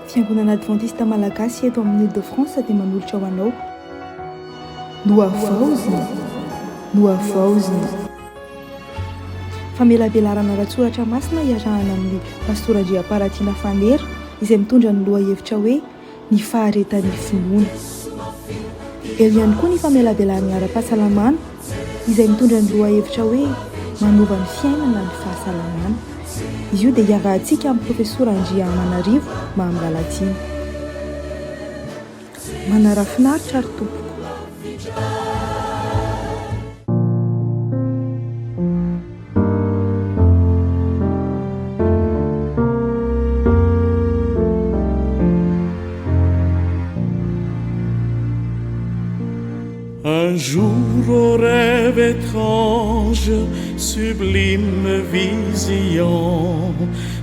Fiangonana Adventiste Malagasy eto amin'ny Ile-de-France dia manolotra ho anao. Noavaozina. Famelabelarana ratsoratra masina iarahana amin'ny pastora Andriaparatiana Fanera izay mitondra ny lohahevitra hoe ny faharetan'ny finoana. Eo ihany koa ny famelabelarana ara-pahasalamana izay mitondra ny lohahevitra hoe manova ny fiainana ny fahasalamana. Izy io dia iarahantsika amin'ny profesora Andria Manarivo Mahambalatiana. Manara-finaritra ary tompoko. Un jour au rêve étrange, sublime vision,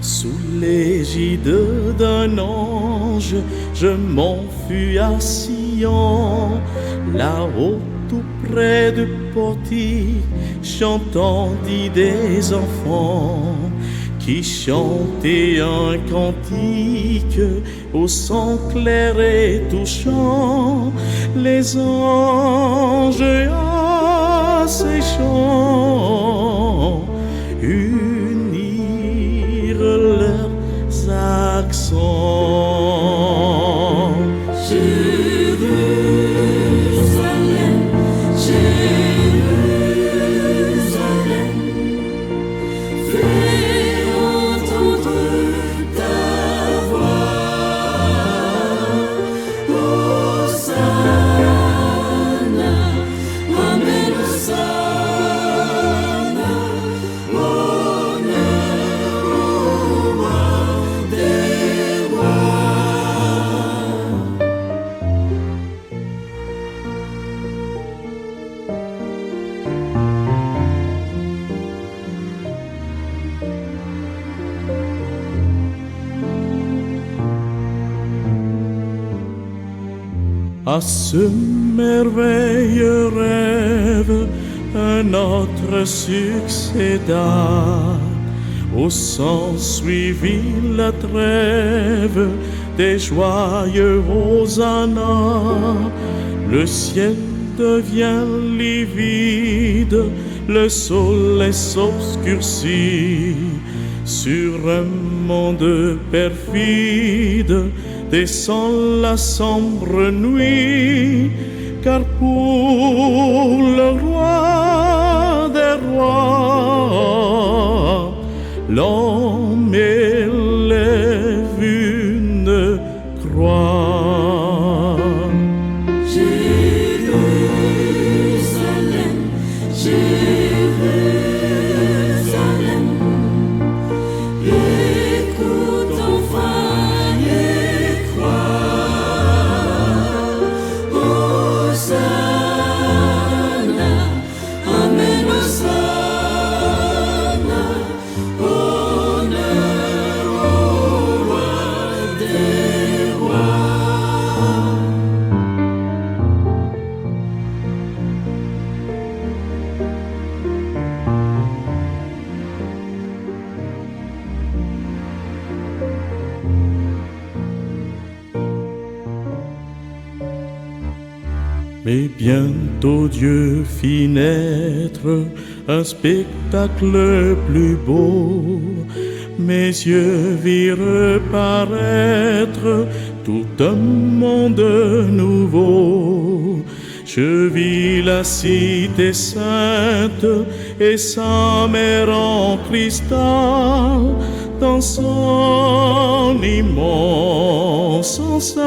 sous l'égide d'un ange, je m'enfuis à Sion, là-haut tout près du portique, j'entendis des enfants qui chantaient un cantique au son clair et touchant. Les anges à ces chants unirent leurs accents. Jérusalem, Jérusalem, fais entendre ta voix. Hosanna, Amen, Hosanna, honneur au roi des rois. À ce merveilleux rêve, un autre succéda. Au sang suivit la trêve des joyeux hosannas. Le ciel devient livide, le soleil s'obscurcit. Sur un monde perfide descend la sombre nuit, car pour le roi des rois, l'homme élève une croix. Jérusalem, Jérusalem, écoute enfin et crois. Hosanna, Amen, Hosanna, honneur au roi des rois. Mais bientôt Dieu fit naître un spectacle plus beau. Mes yeux virent paraître tout un monde nouveau. Je vis la cité sainte et sa mère en cristal dans son immense enceinte.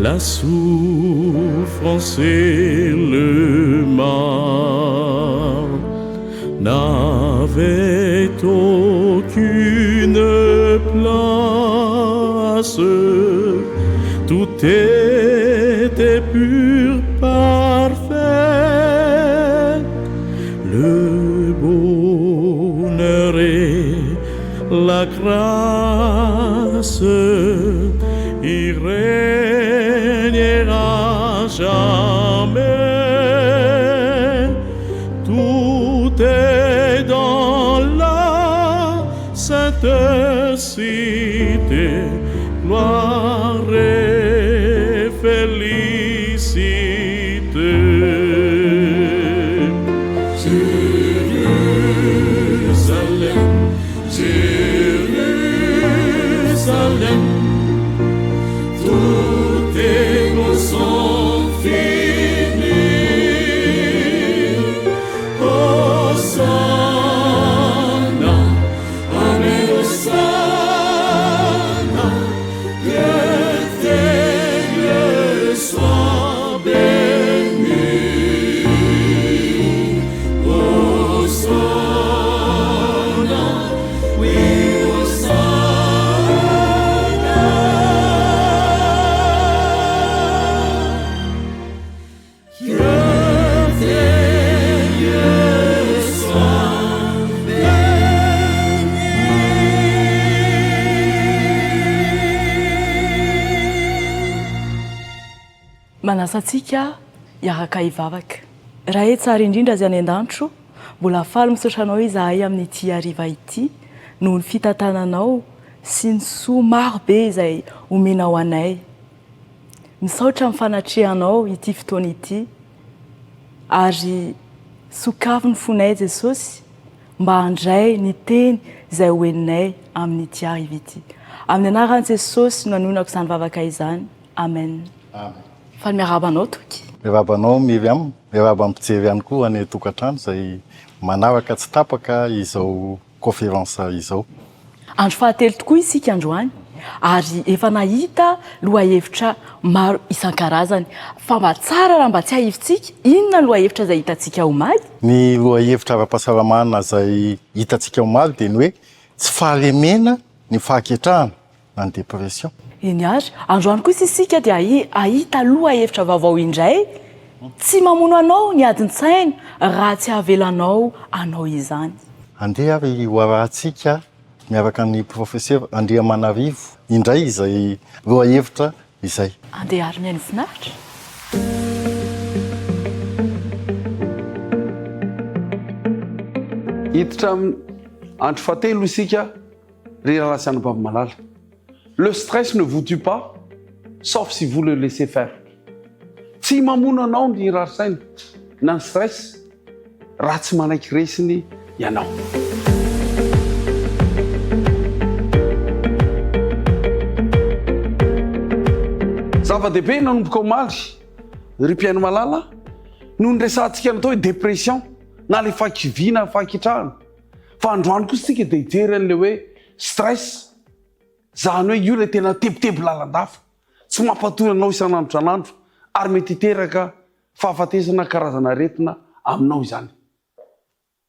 La souffrance et le mal n'avaient aucune place. Tout était pur, parfait. Le bonheur et la grâce y régnera jamais. Tout est dans la cette cité, gloire et félicité. Jérusalem, Jérusalem, tous tes mots sont finis. Hosanna, Amen, Hosanna, que tes lieux soient bénis. Hosanna, oui, Hosanna. Que tes lieux soient Manasa antsika hiaraka hivavaka. Raha hoe tsara indrindra azy any an-danitro, mbola faly misaotra anao izahay amin'ity hariva ity noho ny fitantananao sy ny soa maro be izay omenao anay. Misaotra mifanatrehanao ity fotoana ity ary sokafy ny fonay Jesosy mba handray ny teny izay hoeninay amin'ity hariva ity. Amin'ny anaran'i Jesosy no anonako izany vavaka izany. Amen. Amen. Fa miarabanao toky. Miarabanao Miriam, miaraba ampijery ihany koa any tokantrano izay manaraka tsy tapaka izao conférence izao. Andro fahatelo tokoa isika androany ary efa nahita lohahevitra maro isan-karazany. Fa mba tsara raha mba tsy hahivitsika, inona lohahevitra izay hitantsika omaly? Ny lohahevitra ara-pahasalamana izay hitantsika omaly dia ny hoe tsy fahalemena, ny fahaketrahana na ny dépression. Eny ary, androany kosa isika dia ahita lohahevitra vaovao indray, tsy mamono anao ny adin-tsaina raha tsy havelanao anao izany. Andeha ary hoarahantsika miaraka ny professeur Andriamanarivo indray izay lohahevitra izay. Andeha ary mihaino finaritra. Hiditra andro fahatelo isika ry Ralasy Babimalala. Le stress ne vous tue pas, sauf si vous le laissez faire. Tsy mamono anao ny rarisaina na ny stress raha tsy manaiky resiny ianao. Zava-dehibe nanomboka omaly ry mpiaino malala no nyresantsika natao hoe dépression na le fahakiviana fahakitrahana. Fa androany kosa tsika dia hijery an'le hoe stress. Zany hoe io le tena tebotebo lalan-dafa, tsy mampatory anao isan'andro san'andro ary mety hiteraka fahafatesana karazana aretina aminao izany.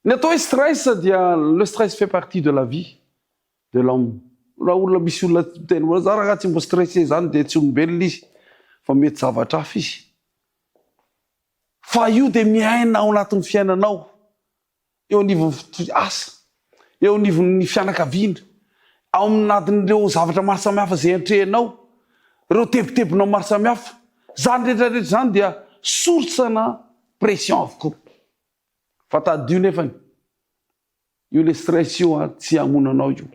Ny atao hoe stress dia le stress fait partie de la vie de l'homme. Raha olona misy olona teny hoe za raha tsy mbo stressé zany dia tsy olombelona izy fa mety zavatra hafa izy. Fa io dia miaina ao anatin'ny fiainanao, eo anivon'ny asa, eo anivon'ny fianakaviana, ao anatin'ireo zavatra maro samihafa izay antrehanao, ireo tebotebonao maro samihafa. Zany rehetrarehetra zany dia source-na pression avokoa. Fa tadio nefany, io le stress io tsy hamono anao io.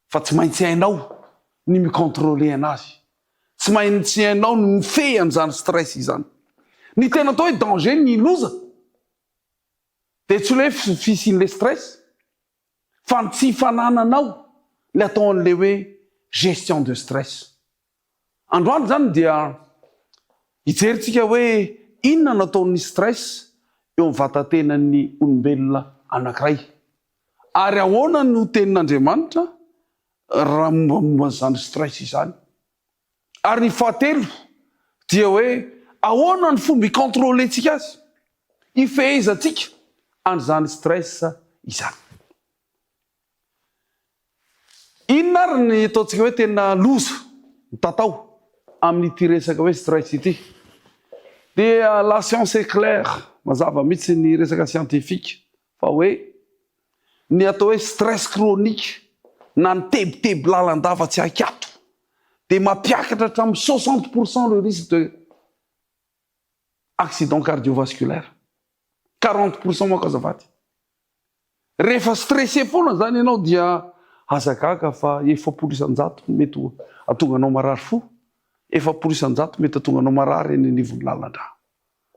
Fa tsy maintsy hainao ny micontrôler anazy. Tsy maintsy hainao ny mifehy an'izany stress izany. Ny tena atao hoe danger ny loza dia tsy hoe fisian'le stress, fa ny tsy fanananao le atao an'le hoe gestion de stress. Androany zany dia hijeritsika hoe inona nataon'ny stress eo amin'ny vatantenan'ny olombelona anankiray. Ary ahoana no tenin'Andriamanitra raha mombamomba an'izany stress izany. Ary ny fahatelo dia hoe ahoana ny fomba hicontrôlentsika azy, hifehezantsika an'izany stress izany. Inona ary ny ataontsika hoe tena loza ny tatao amin'ity resaka hoe stress ity? Dia la science est claire, mazava mihitsy ny resaka scientifique fa hoe ny atao hoe stress chronique na ny tebotebo lalan-dava tsy hakato dia mampiakatra hatramin'ny 60% le risque de accident cardiovasculaire. 40% manko azafady. rehefa stressé foana zany ianao dia azagaga fa 700 mety atonga anao marary fo 700 mety atonga anao marary eny anivon'ny lalandra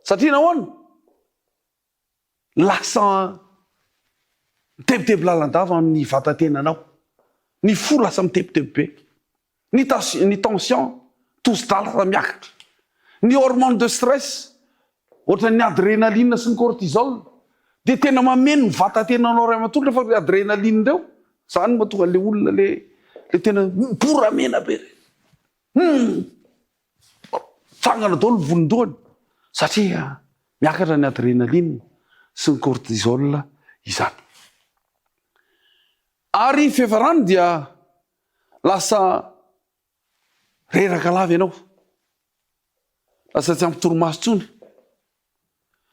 satria nahoana lasa mitebiteby lalandava ny vatatenanao ny fo lasa mitebiteby be ny tension tosy-dala lasa miakatra ny hormone de stress ohatra ny adrénaline sy ny cortisol de tena mameno ny vatatenanao ray amatolo rehefa adrénaline reo zany mahatonga le olona le tena boramena be tsangana daholo volondohany satria miakatra ny adrénaline sy ny cortisol izany ary fiafarany dia lasa reraka lava ianao lasa tsy ampy toromaso tsony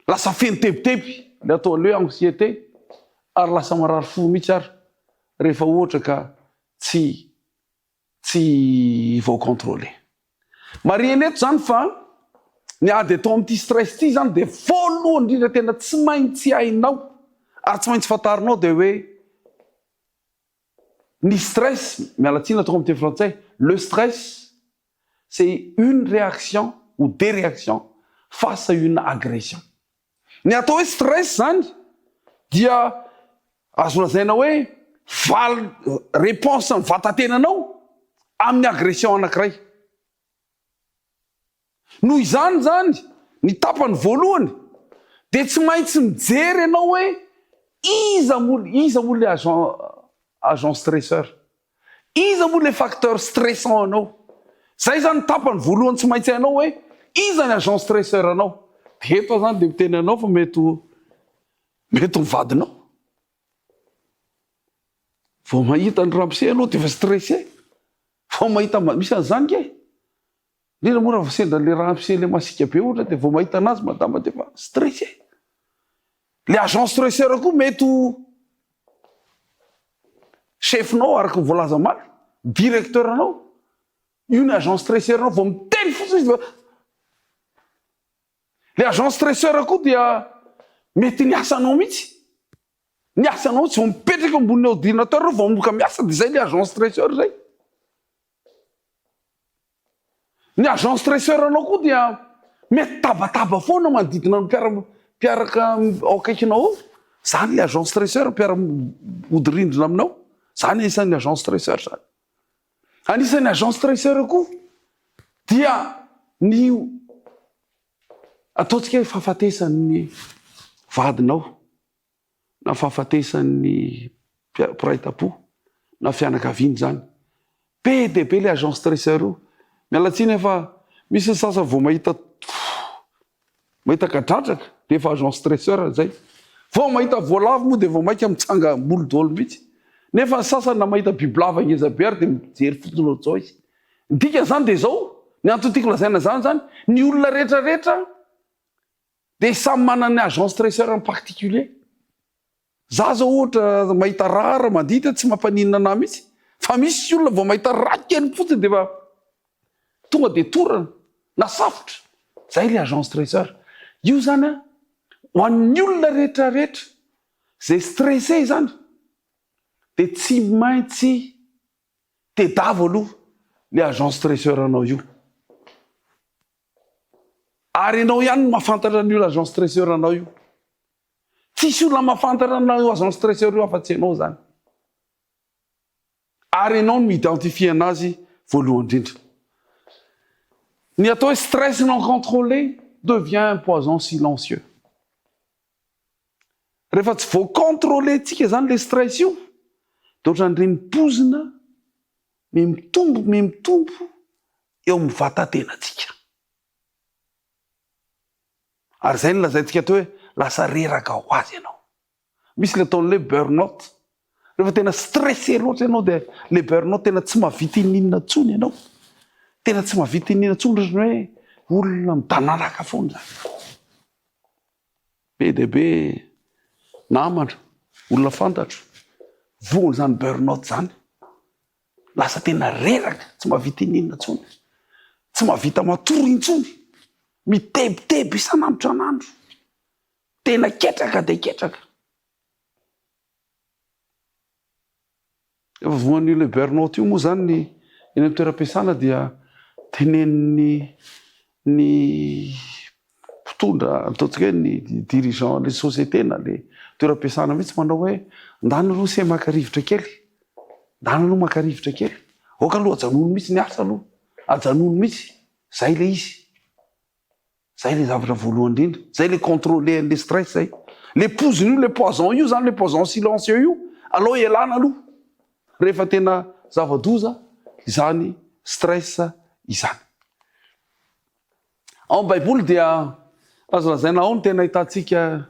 lasa feno tebiteby le atao le anxiété ary lasa marary fo mihitsy ary rehefa ohatra ka tsy vao contrôler marihana eto zany fa ny ady atao amin'ity stress ty zany de voalohany indrindra tena tsy maintsy hainao ary tsy maintsy fantarinao de hoe ny stress mialatsina atao amin'ny teny frantsay le stress c'est une réaction ou des réactions face à une agression ny atao hoe stress zany dia azo lazaina hoe réponse ny vatatenanao amin'ny agression anankiray noho izany zany ny tapany voalohany de tsy maintsy mijery ianao hoe iza moa le agent stresseur iza moa le facteur stressant anao zay zany tapany voalohany tsy maintsy hainao hoe iza ny agent stresseur anao de eto zany de miteny anao fa mety mivadinao vao mahita ny ramose anao de fa stressé vao mahita misy an'izany ke indrindra moa raha sendra le ramose le masika be ohatra de vao mahita anazy madama de fa stressé le agent stresseur koa mety chefinao araky ny voalaza maly directeur anao io ny agent stresseur anao vao miteny fotsiny le agent stresseur koa dia mety ny asanao mihitsy ny asanao tsy vao mipetraka ambony ordinateur vao moka miasa de zay le agent stresseur zay ny agent stresseur anao koa dia mety tabataba foana manodidina ny mpiaraka ao akaikinao zany le agent stresseur mpiara-modirindrina aminao zany anisan'ny agent stresseur zany anisan'ny agent stresseur koa dia ny ataontsika hoe fahafatesan'ny vadinao na fahafatesan'ny mpiray-tapo na fianakaviany zany be de be le agent stresseur io mialatsiny efa misy ny sasa vao mahita kadradraka de efa agent stresseur zay vao mahita voalavo moa de vao maika mitsanga mbolo daholo mihitsy nefa ny sasany na mahita bibilava ngezabe ary de mijery fotsiny ohatr'izao izy ndika zany de zao ny antony tiako lazaina zany ny olona rehetrarehetra de samy manana ny agent stresseur en particulier za zao ohatra mahita rara mandita tsy mampaninana ana mihitsy fa misy olona vao mahita raha kely fotsiny de fa tonga de torana na safotra zay le agent stresseur io zany ho an'ny olona rehetrarehetra zay stressé zany de tsy maintsy tedavo aloha le agent stresseur anao io ary anao ihany mahafantatra an'io le agent stresseur anao io tsisy olona mahafantatra anao agent stresseur io afa-tsy anao zany ary anao no mi-identifie anazy voalohany indrindra ny atao hoe stress non contrôlé devient un poison silencieux rehefa tsy vao contrôlé tsika zany le stress io de ohatran'ireny pozina mitombo eo amin'ny vatatenatsika ary zay ny lazaintsika atao hoe lasa reraka ho azy ianao misy le ataon'le burnout rehefa tena stressé loatra ianao de le burnout tena tsy mahavita ininona tsony ianao tena tsy mahavita ininona tsony rehetra hoe olona mitanaraka foana zany be de be namana olona fantatro voany zany burnout zany lasa tena reraka tsy mahavita ininona tsony tsy mahavita matoro intsony mitebiteby isan'andro tena ketraka de ketraka efa voan'io le burnout io moa zany eny amin'ny toeram-piasana dia teneniny ny mpitondra ataontsika hoe ny dirigeant le société na le toeram-piasana mihitsy manao hoe ndany aloha se maka rivotra kely, ndany aloha maka rivotra kely, oka aloha ajanono mihitsy ny asa aloha, ajanono mihitsy, zay le izy, zay le zavatra voalohany indrindra, zay le contrôler le stress zay, le poziny io le poison io zany le poison silencieux io aloha ialana aloha rehefa tena zava-doza izany stress izany. Ao amin'ny baiboly dia azo lazaina ao ny tena ahitantsika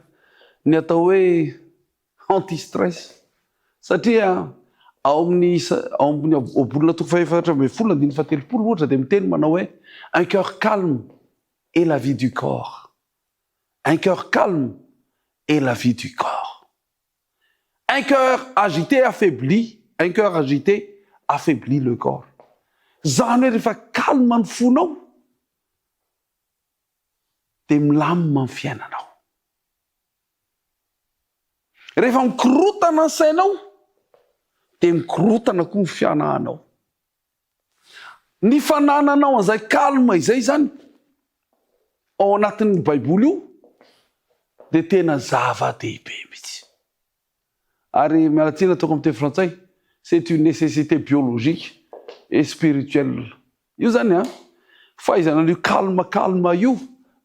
ny atao hoe anti-stress satria ao amin'ny obolona toko fahaefatra ambin'ny folo andiny fatelopolo ohatra dia miteny manao hoe un cœur calme est la vie du corps. Un cœur calme est la vie du corps. Un cœur agité affaiblit, un cœur agité affaiblit le corps. Zany hoe rehefa calme ny fonao dia milamina ny fiainanao. Rehefa mikorotana ny sainao dia mikorotana koa ny fianahanao. Ny fanananao an'izay calme izay zany ao anatin'ny baiboly io dia tena zava-dehibe mihitsy. Ary mialatsiny ataoko amin'ny teny frantsay, c'est une nécessité biologique et spirituelle. Io zany fahaizana an'io calme io.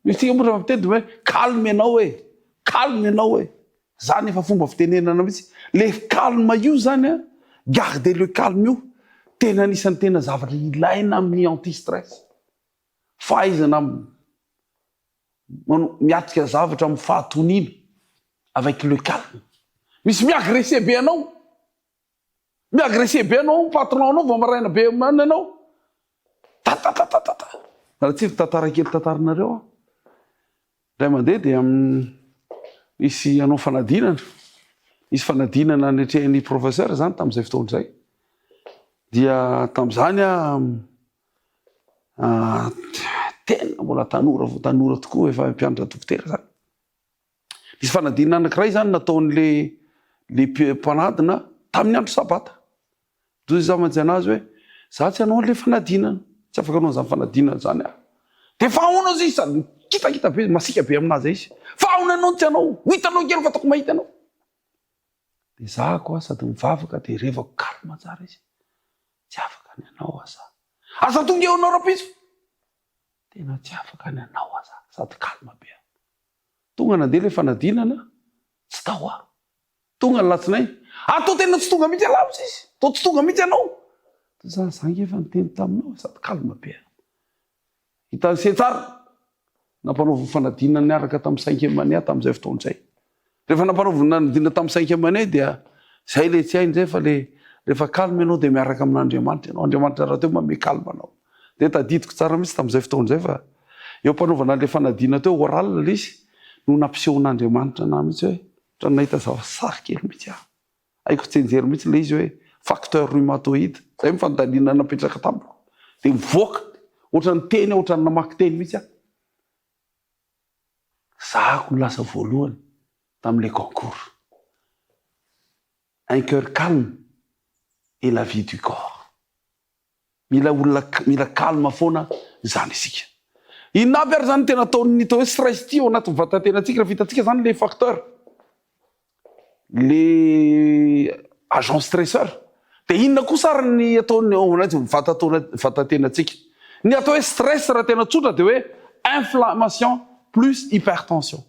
Misy moa rehefa miteny hoe calme ianao hoe. Zany efa fomba fitenenana mihitsy. Le calme io zany garder le calme io tena anisan'ny tena zavatra ilaina amin'ny anti-stress. Fahaizana miatrika zavatra amin'ny fahatonina avec le calme. Misy miagressé be anao. Miagressé be anao, patron anao vao maraina be manina anao. Raha tantara kely tantaranareo ray mandeha dia misy anao fanadinana. Misy fanadinana netrehan'ny professeur zany tamin'izay fotoana izay. Dia tamin'izany tena mbola tanora tokoa efa mpianatra dokotera zany. Misy fanadinana anankiray zany nataon'le mpanadina tamin'ny andro sabata. Dozy za mantsy anazy hoe za tsy hanao le fanadinana, tsy afaka hanao zany fanadinana zany. Dia fahaonao zay sady kitakita be masika be aminazy izy. Fahaona anao tsy hanao, hitanao kely fatako mahita anao. Dia za koa sady mivavaka dia revako calme tsara izy. Tsy afaka ny anao aza. Asa tonga eo anao rapiso. Tena tsy afaka ny anao aza sady calme be. Tonga nandeha le fanadinana tsy tao aho. Tonga ny latsinainy. Atao tena tsy tonga mihitsy alavitra izy. Atao tsy tonga mihitsy anao. Za zangy efa niteny taminao sady calme be. Hitan'ny se tsara. Nampanaovy fanadinana niaraka tamin'ny 5e année tamin'izay fotoana izay. Rehefa nampanaovy fanadinana tamin'ny 5e année dia zay le tsy hainy zay fa le rehefa calme ianao dia miaraka amin'Andriamanitra ianao. Andriamanitra raha teo mame calme anao. Dia tadidiko tsara mihitsy tamin'izay fotoana izay fa eo mpanaovana le fanadinana teo oral le izy no nampisehon'Andriamanitra na mihitsy hoe ohatran'ny nahita zavasary kely mihitsy aho. Haiko tsenjery mihitsy le izy hoe facteur rhumatoïde. Zay mifandalinana napetraka tamiko. Dia mivoaka ohatran'ny teny ohatran'ny namaky teny mihitsy aho. Zahako lasa voalohany tamin'le concours. Un cœur calme est la vie du corps. Mila calme foana zany isika. Inona aby ary zany tena ataon'ny hoe stress ty ao anatin'ny vatantenantsika raha vitantsika zany le facteur. Le agent stresseur. Dia inona kosa ary ny ataony ao anaty vatantenantsika. Ny atao hoe stress raha tena tsotra dia hoe inflammation plus hypertension.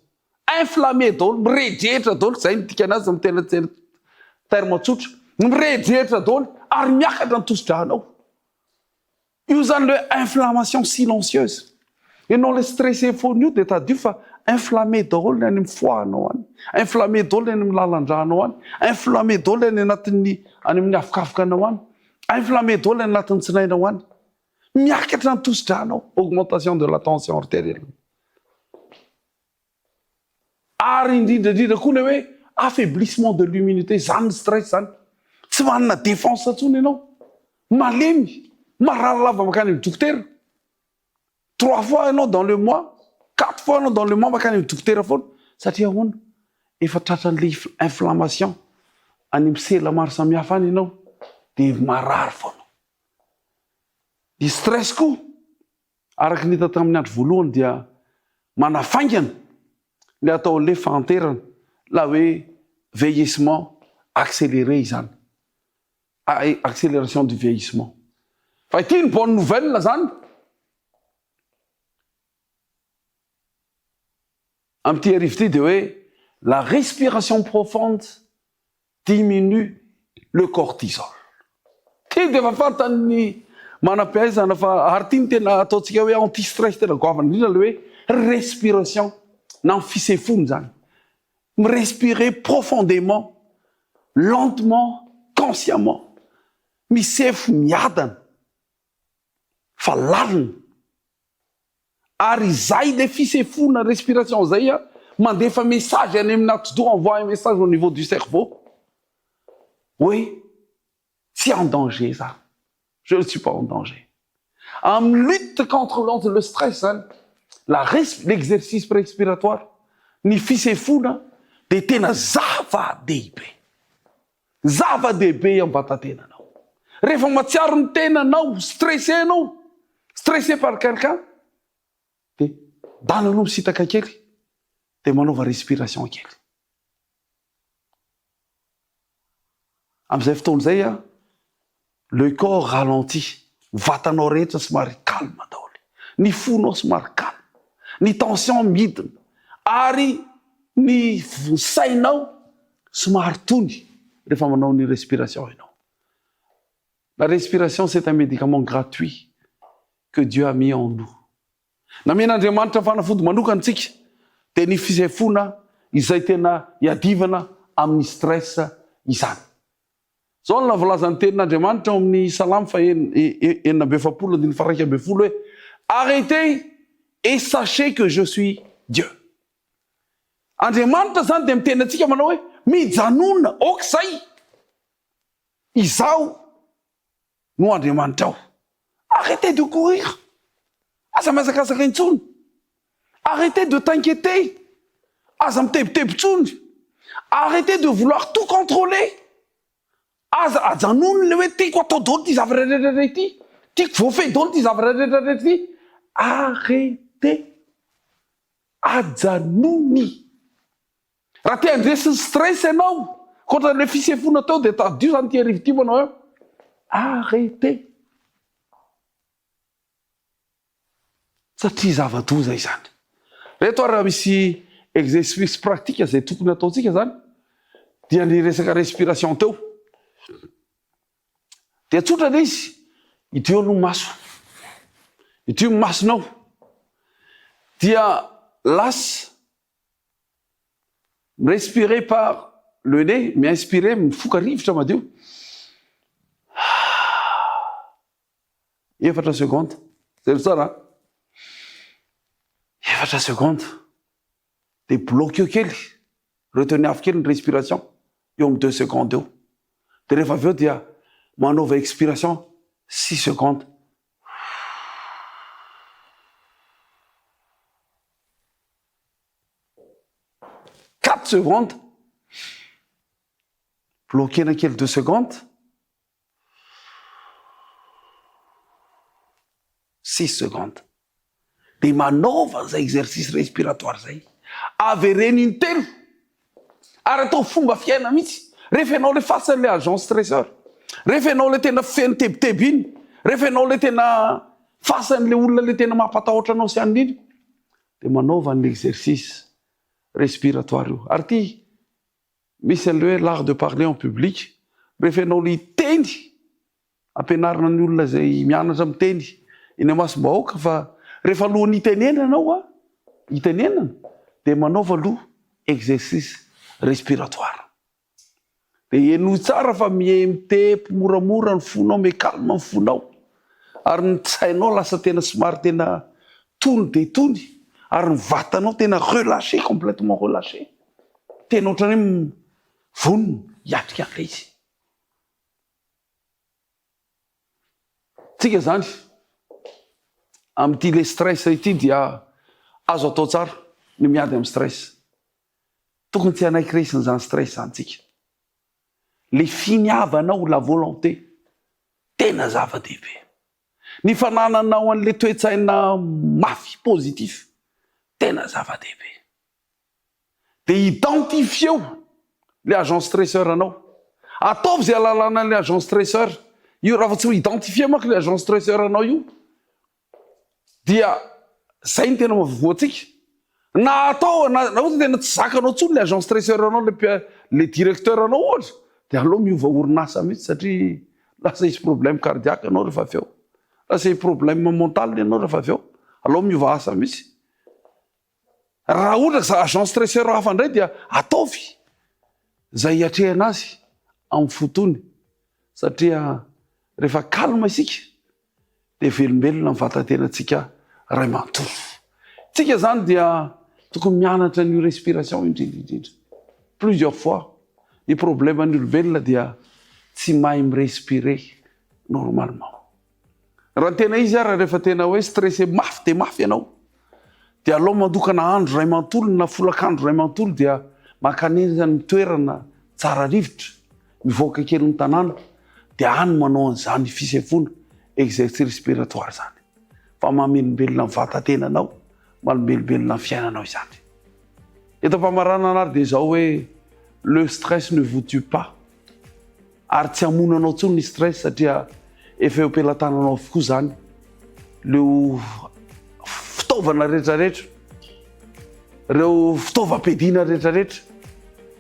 Inflammé daholo, miredjetra daholo, zay ny dika anazy amin'ny tena terme tsotra. Miredjetra daholo ary miakatra ny tosi-dranao. Io zany le inflammation silencieuse. Ianao le stressé foana io dia tadio fa inflammé daholo ny any amin'ny foihanao any. Inflammé daholo ny any amin'ny lalan-dranao any. Inflammé daholo ny anatin'ny any amin'ny afikafikanao any. Inflammé daholo ny anatin'ny tsinainao any. Miakatra ny tosi-dranao. Augmentation de la tension artérielle. Ary indrindra koa le hoe affaiblissement de l'immunité, zany ny stress zany. Tsy manana défense intsony ianao. Malemy, marary lava makany amin'ny dokotera. 3 fois ianao dans le mois, 4 fois ianao dans le mois makany amin'ny dokotera foana. Satria ahoana? Efa tratran'le inflammation any amin'ny sela maro samihafa any ianao. dia marary foana. Ny stress koa araky ny hita tamin'ny andro voalohany dia manafaingana le atao le fanterana la hoe vieillissement accéléré izany. Accélération du vieillissement. Fa ity ny bonne nouvelle zany. Amty arivo ty dia hoe la respiration profonde diminue le cortisol. Ty dia efa fantan'ny manam-pahaizana fa ary ty ny tena ataontsika hoe anti-stress tena goavana indrindra le hoe respiration na ny fisefony zany. Respirer profondément, lentement, consciemment. Misefo miadana fa lalina. Ary zay le fisefona respiration zay mandefa message any amin'ny ati-doha, envoie un message au niveau du cerveau. Oui, c'est en danger ça. Je ne suis pas en danger. En lutte contre le stress, hein, l'exercice respiratoire, ni fisefona dia tena zava-dehibe. Zava-dehibe amin'ny vatan-tenanao. Rehefa matsiaro ny tenanao, stressé par quelqu'un, dia dalanao misitaka kely, dia manaova respiration kely. Amin'izay fotoan'izay le corps ralentit, vatanao rehetra somary calme daholo, ny fonao somary calme, ny tension midina, ary ny sainao somary tony rehefa manao ny respiration ianao. La respiration, c'est un médicament gratuit que Dieu a mis en nous. Namen'Andriamanitra fanafody manokana antsika dia ny fisefona izay tena iadivana amin'ny stress izany. Zao no voalazany tenin'Andriamanitra amin'ny Salamy fa 4:1 hoe arrêtez et sachez que je suis Dieu. Andriamanitra zany dia miteny antsika manao hoe mijanona okizay izaho no Andriamanitra aho. Arrêtez de courir. Aza miazakazaka intsony. Arrêtez de t'inquiéter. Aza mitebitebitsony. Arrêtez de vouloir tout contrôler. Aza ajanony le hoe tiako atao daholo ty zava-rehetrarehetra ity. Tiako voafehy daholo ty zava-rehetrarehetra ity. Arrêtez. Ajanony. Raha te handresy stress ianao kontra le fisefona tao dia tadio zany ty arivo ty manao eo. Arrêtez. Satria zava-doza izany. Reto raha misy exercice pratique zay tokony ataontsika zany dia ny resaka respiration teo. Dia tsotra le izy, idio no maso. Idio masonao. Dia lasa respirer par le nez, mais inspirer mifoka rivotra madio. 4 secondes. Zay tsara. 4 secondes. Dia bloqueo kely. Retenir avy kely ny respiration. Eo amin'ny 2 secondes eo. Dia rehefa avy eo dia manaova expiration 6 secondes. Secondes. Bloquena kely 2 secondes. 6 secondes. Dia manaova zay exercice respiratoire zay. Avereny intelo. Ary atao fomba fiaina mihitsy. Rehefa ianao le fasan'le agent stresseur. Rehefa ianao le tena feno tebiteby iny. Rehefa ianao le tena fasan'le olona le tena mampatahotra anao sy an'iny. Dia manaova l'exercice respiratoire io. Ary ty misy an'le hoe l'art de parler en public. Rehefa ianao le teny ampianarina ny olona zay mianatra miteny eny amasom-bahoaka fa rehefa alohan'ny itenenana anao itenenana dia manaova aloha exercice respiratoire. Dia eno tsara fa mitepo moramora ny fonao, me calme ny fonao. Ary ny sainao lasa tena somary tena tony dia tony. Ary ny vatanao tena relâché, complètement relâché. Tena ohatrany hoe vonona hiatrika an'ilay izy. Tsika zany amin'ity le stress ity dia azo atao tsara ny miady amin'ny stress. Tokony tsy hanaiky resiny zany stress zany tsika. Le finiavanao, la volonté tena zava-dehibe. Ny fanananao an'le toetsaina mafy positif tena zava-dehibe. De identifieo le agent stresseur anao. Ataovy zay alalana le agent stresseur. Io raha fa tsy ho identifie manko le agent stresseur anao io dia zay ny tena mahavoatsika. Na atao na ohatra tena tsy zakanao tsony le agent stresseur anao le directeur anao ohatra de aloha miova orinasa mihitsy satria lasa isy problème cardiaque anao rehefa avy eo. Lasa isy problème mental anao rehefa avy eo. Aloha miova asa mihitsy. Raha ohatra ka agent stresseur hafa indray dia ataovy zay hiatrehana azy amin'ny fotony satria rehefa calme isika de velombelona mivatan-tenantsika ray manontolo. Tsika zany dia tokony mianatra ny respiration indrindra. Plusieurs fois ny problème ny olombelona dia tsy mahay mirespirer normalement. Raha tena izy ara rehefa tena hoe stressé mafy de mafy ianao dia aloha mandokana andro ray manontolo na folakandro ray manontolo dia makaneza ny toerana tsara rivotra mivoaka kely ny tanàna dia any manao an'izany fisefoana exercice respiratoire zany fa mamelombelona ny vatantenanao mamelombelona ny fiainanao izany. Eto am-pamarana anary dia zao hoe le stress ne vous tue pas. Ary tsy hamonanao tsony ny stress satria efa eo am-pelatananao avokoa zany leo fitaovana rehetrarehetra, reo fitaovam-piadiana rehetrarehetra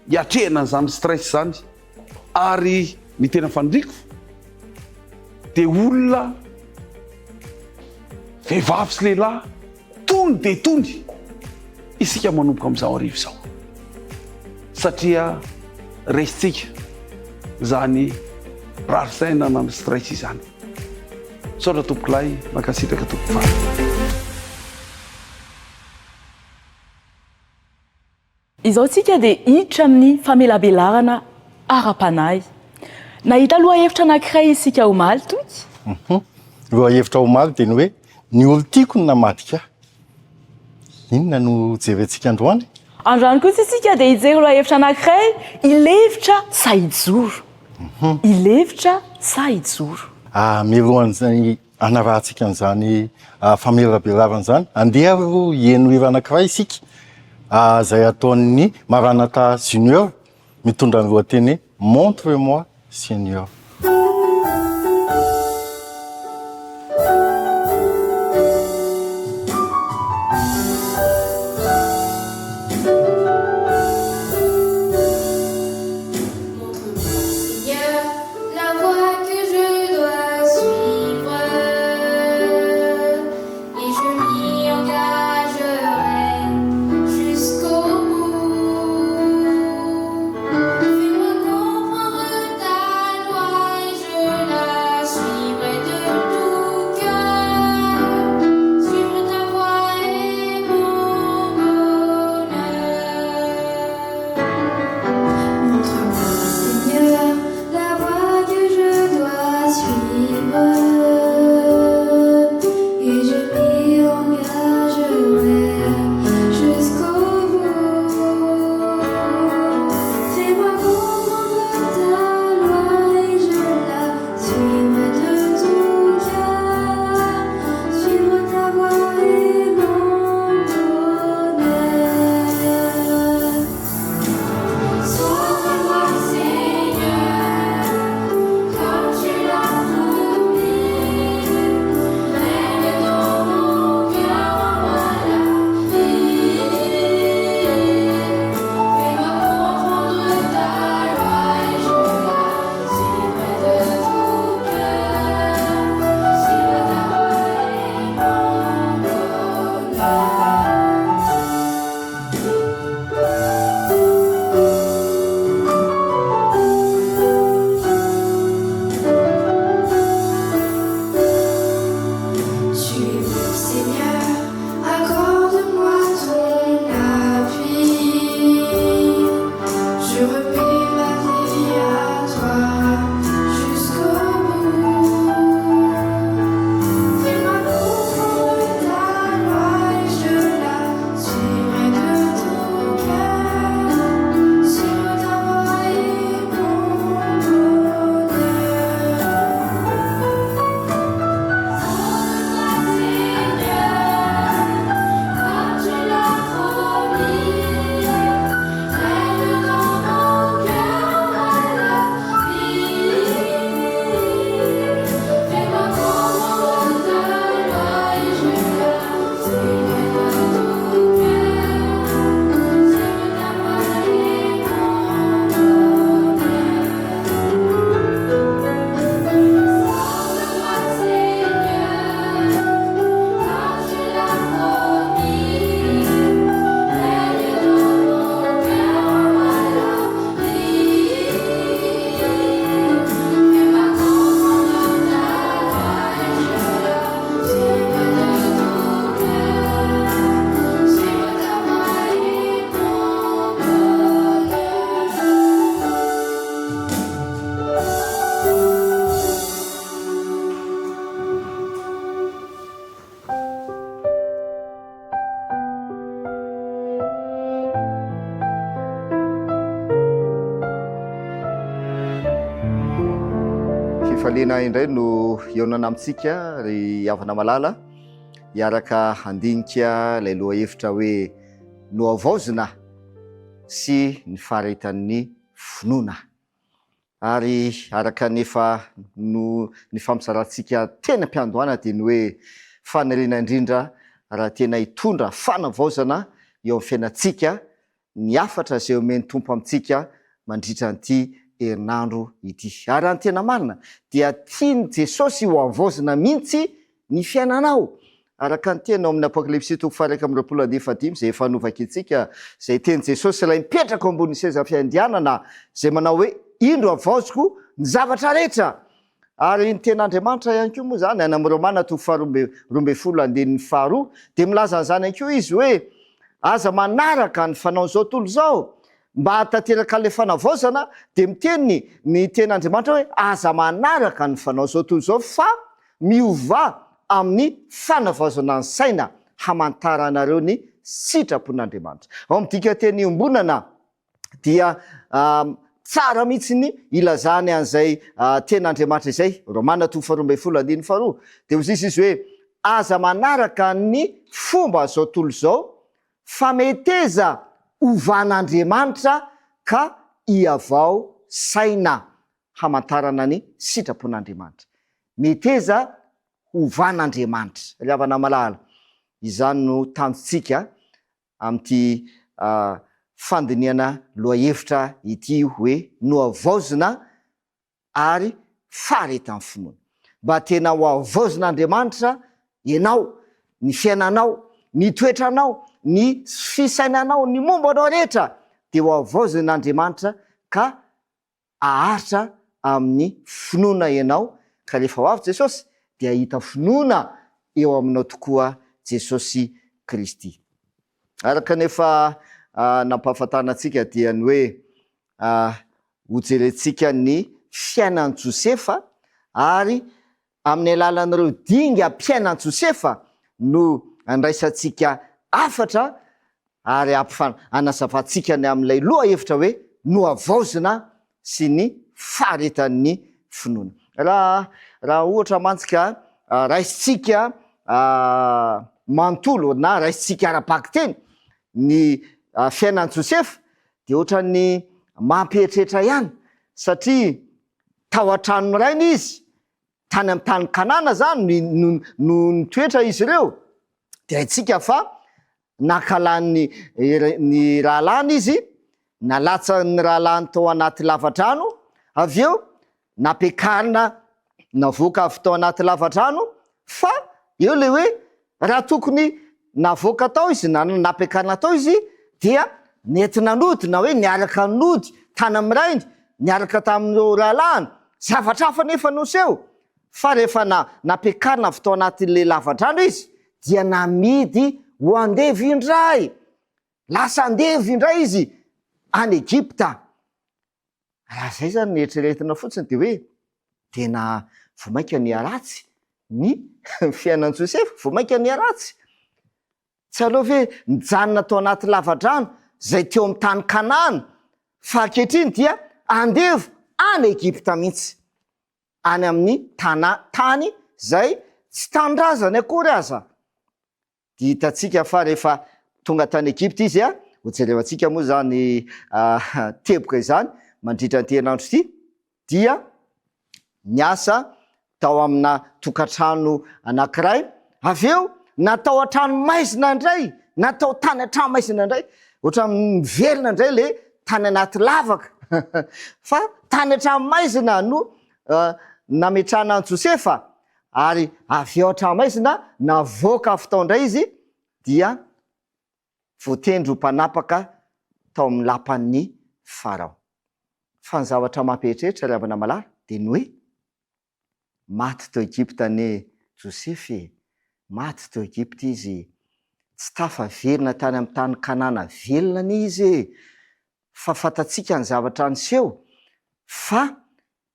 hiatrehana an'izany stress zany. Ary ny tena fandriko de olona vehivavy sy lehilahy tony de tony isika manomboka amin'izao arivo izao satria resitsika zany rarisaina na ny stress izany. Saotra tompokilay mankasitraka tompoko faly. Izao tsika dia hiditra amin'ny famelabelahana ara-panahy. Nahita aloha hevitra anankiray isika omaly toky. Loha hevitra omaly dia ny hoe ny olo tiako ny namadika. Inona no jerentsika androany? Androany kosa isika dia hijery loha hevitra anankiray ilevitra sahijoro. Ilevitra sahijoro. Mialohan'izay hanarahantsika an'izany famelabelavan' izany andeha ro hieno hira anankiray isika zay ataon'ny Maranatha Junior mitondra ny lohateny Montre-moi Seigneur. Fais-moi comprendre ta loi. Falina indray no ionana amintsika ry havana malala hiaraka handinika ilay loha hevitra hoe no avaozina sy ny faharitan'ny finoana ary araka nefa no ny fampizarantsika tena mpiandohana dia ny hoe fanariana indrindra raha tena hitondra fanavaozana eo amin'ny fiainantsika ny afatra izay omeny tompo amintsika mandritra an'ity herinandro ity. Ary any tena marina dia tiany Jesosy ho avaozina mihitsy ny fiainanao. Araka ny tena ao amin'ny Apokalipsy 1:25 izay efa novaka itsika izay teny Jesosy ilay mipetraka ambony seza fiandianana izay manao hoe indro avaoziko ny zavatra rehetra. Ary ny ten'Andriamanitra ihany koa moa zany any amin'ny Romana 12:2 dia milaza an'izany ihany koa izy hoe aza manaraka ny fanao izao tontolo izao mba hatateraka le fanavaozana dia miteny ny ten'Andriamanitra hoe aza manaraka ny fanao izao tontolo izao fa miova amin'ny fanavaozana ny saina hamantara anareo ny sitrapon'Andriamanitra. Ao amin'ny dika teny iombonana dia tsara mihitsy ny ilazany an'izay ten'Andriamanitra izay Romana 12:2 dia hozy izy hoe aza manaraka ny fomba zao tontolo izao fa meteza ovan'Andriamanitra ka iavao saina hamantarana ny sitrapon'Andriamanitra. Meteza ovan'Andriamanitra. Ry havana malala, izany no tanjontsika amin'ity fandiniana lohahevitra ity hoe no avaozina ary faharitan'ny finoana. Mba tena ho avaozin'Andriamanitra ianao, ny fiainanao, ny toetranao, ny fisainanao, ny mombanao rehetra dia ho avaozin'Andriamanitra ka aharitra amin'ny finoana ianao. Ka rehefa ho avy Jesosy dia hita finoana eo aminao tokoa Jesosy Kristy. Araka nefa nampahafantarantsika dia ny hoe hojerentsika ny fiainan'i Josefa ary amin'ny alalan'ireo dinga mpiainan' Josefa no andraisantsika afatra ary anazavantsika ny amin'ilay loha hevitra hoe no avaozina sy ny faharitan'ny finoana. Raha ohatra mantsika raisitsika manontolo na raisitsika ara-paky teny ny fiainan'i Josefa dia ohatra ny mampieritreritra ihany satria tao an-trano rainy izy tany amin'ny tany Kanana zany no nitoetra izy ireo dia haitsika fa nakalany ny rahalany izy, nalatsa ny rahalany tao anaty lavadrano, avy eo napekarina navoaka avy tao anaty lavadrano, fa eo le hoe raha tokony navoaka tao izy na napekarina tao izy dia nentina nody na hoe niaraka nody tany amin'ny rainy, niaraka tamin'ireo rahalany, zavatra hafa nefa noseho. Fa rehefa napekarina avy tao anatin'le lavadrano izy dia namidy ho andevy indray, lasa andevy indray izy any Egypta. Raha zay zany nieritreretina fotsiny dia hoe tena vomaika niaratsy ny fiainan'i Josefa, vomaika niaratsy. Tsy aleo ve nijanona tao anaty lavadrano zay teo amin'ny tany Kanana, fa ankehitriny dia andevy any Egypta mihitsy, any amin'ny tany zay tsy tanindrazany akory aza. Dia hitantsika fa rehefa tonga tany Egypta izy ho jerevantsika moa zany teboka izany mandritra ny herinandro ity dia niasa tao amina tokantrano anankiray, avy eo natao an-trano maizina indray, natao tany an-trano maizina indray, ohatra mivelona indray le tany anaty lavaka fa tany an-trano maizina no nametrahana an'i Josefa. Ary avy eo an-trano maizina navoaka avy tao indray izy dia voatendry ho mpanapaka tao amin'ny lapan'ny Farao. Fa ny zavatra mampieritreritra ry havana malala dia ny hoe maty tao Egypta ne Josefy, maty tao Egypta izy, tsy tafavelona tany amin'ny tany Kanana velona n'izy, fa fantatsika ny zavatra niseho fa